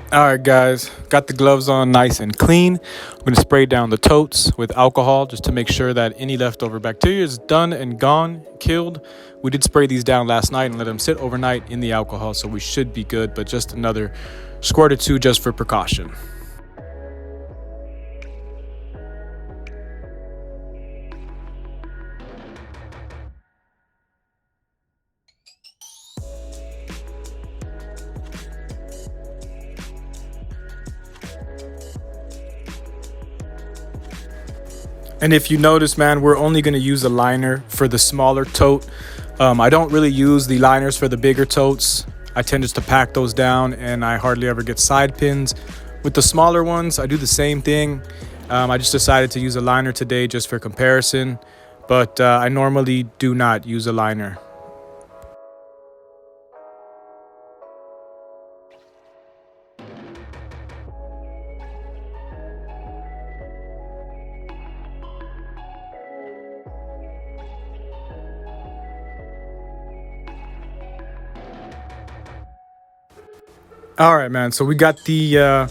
All right, guys, got the gloves on nice and clean. I'm going to spray down the totes with alcohol just to make sure that any leftover bacteria is done and gone, killed. We did spray these down last night and let them sit overnight in the alcohol, so we should be good, but just another squirt or two just for precaution. And if you notice, man, we're only going to use a liner for the smaller tote. I don't really use the liners for the bigger totes. I tend just to pack those down, and I hardly ever get side pins. With the smaller ones, I do the same thing. I just decided to use a liner today just for comparison, but I normally do not use a liner. All right, man. So we got the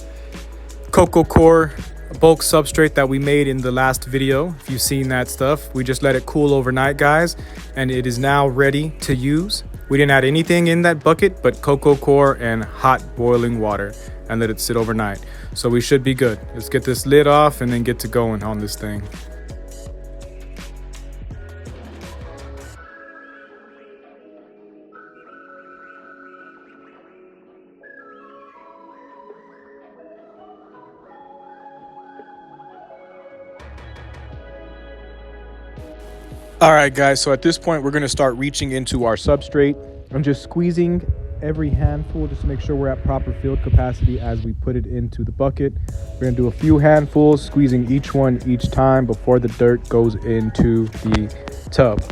Coco Core bulk substrate that we made in the last video. If you've seen that stuff, we just let it cool overnight, guys, and it is now ready to use. We didn't add anything in that bucket but Coco Core and hot boiling water and let it sit overnight. So we should be good. Let's get this lid off and then get to going on this thing. All right, guys, so at this point, we're going to start reaching into our substrate. I'm just squeezing every handful just to make sure we're at proper field capacity as we put it into the bucket. We're going to do a few handfuls, squeezing each one each time before the dirt goes into the tub.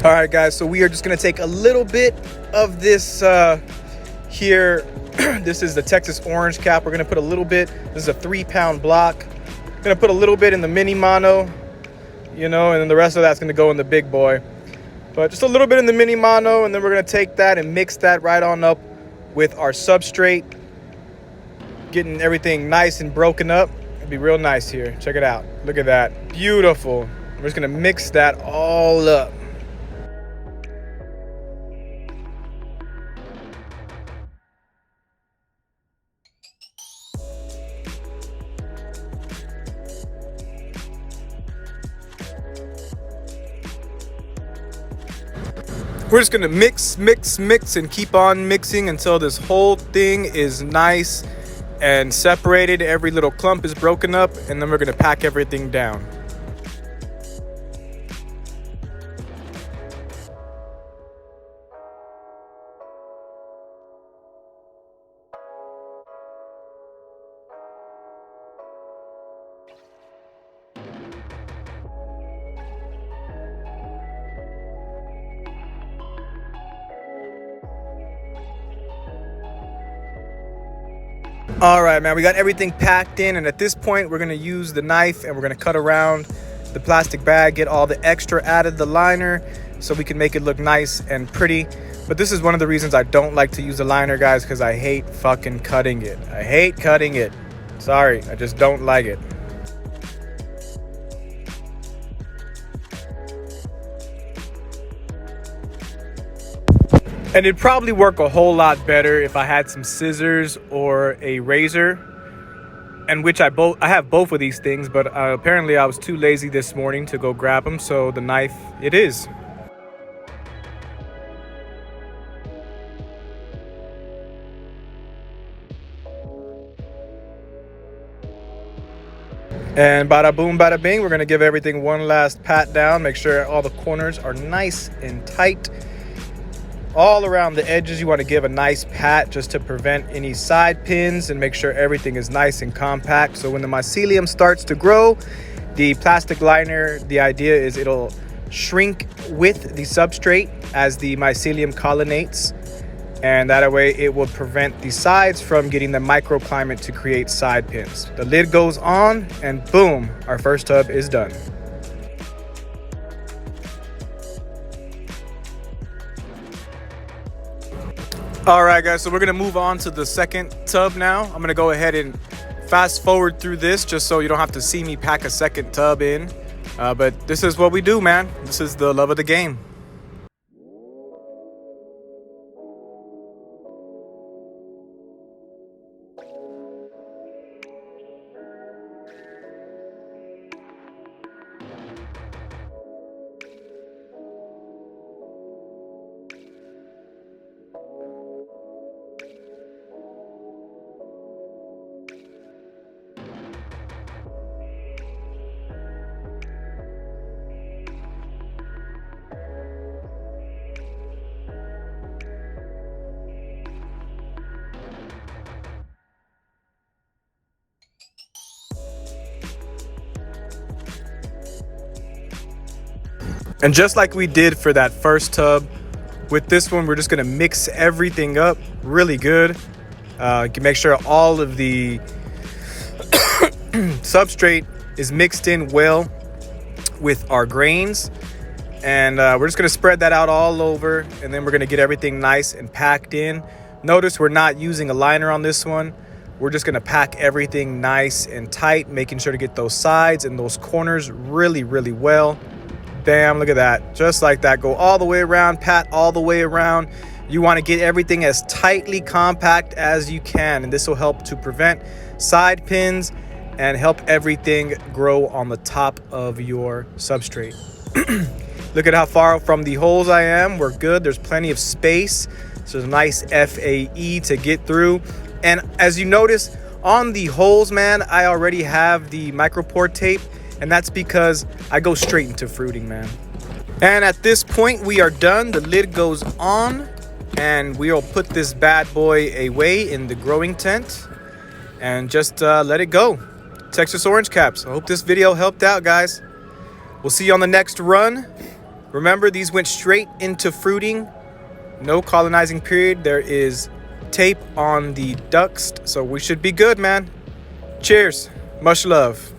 All right, guys, so we are just gonna take a little bit of this here. This is the Texas orange cap. We're gonna put a little bit. This is a 3-pound block. Gonna put a little bit in the mini mono, and then the rest of that's gonna go in the big boy. But just a little bit in the mini mono, and then we're gonna take that and mix that right on up with our substrate, getting everything nice and broken up. It'll be real nice here. Check it out. Look at that. Beautiful. We're just gonna mix that all up. We're just gonna mix, and keep on mixing until this whole thing is nice and separated. Every little clump is broken up, and then we're gonna pack everything down. All right, man, we got everything packed in, and at this point we're gonna use the knife and we're gonna cut around the plastic bag, get all the extra out of the liner so we can make it look nice and pretty. But this is one of the reasons I don't like to use a liner, guys, because I hate fucking cutting it. I hate cutting it. Sorry, I just don't like it. And it'd probably work a whole lot better if I had some scissors or a razor, and which I have both of these things, but apparently I was too lazy this morning to go grab them, so the knife it is. And bada boom, bada bing, we're gonna give everything one last pat down, make sure all the corners are nice and tight. all around the edges. You want to give a nice pat just to prevent any side pins and make sure everything is nice and compact. So when the mycelium starts to grow, the plastic liner, the idea is it'll shrink with the substrate as the mycelium collonates, and that way it will prevent the sides from getting the microclimate to create side pins. The lid goes on and boom, our first tub is done. All right, guys, so we're gonna move on to the second tub now. I'm gonna go ahead and fast forward through this just so you don't have to see me pack a second tub in. But this is what we do, man. This is the love of the game. And just like we did for that first tub, with this one, we're just gonna mix everything up really good. You can make sure all of the substrate is mixed in well with our grains. And we're just gonna spread that out all over, and then we're gonna get everything nice and packed in. Notice we're not using a liner on this one. We're just gonna pack everything nice and tight, making sure to get those sides and those corners really, really well. Bam, look at that. Just like that. Go all the way around, pat all the way around. You want to get everything as tightly compact as you can, and this will help to prevent side pins and help everything grow on the top of your substrate. Look at how far from the holes I am. We're good. There's plenty of space. So there's a nice FAE to get through. And as you notice on the holes, man, I already have the micropore tape. And that's because I go straight into fruiting, man. And at this point, we are done. The lid goes on, and we'll put this bad boy away in the growing tent and just let it go. Texas orange caps. I hope this video helped out, guys. We'll see you on the next run. Remember, these went straight into fruiting. No colonizing period. There is tape on the ducts, so we should be good, man. Cheers. Much love.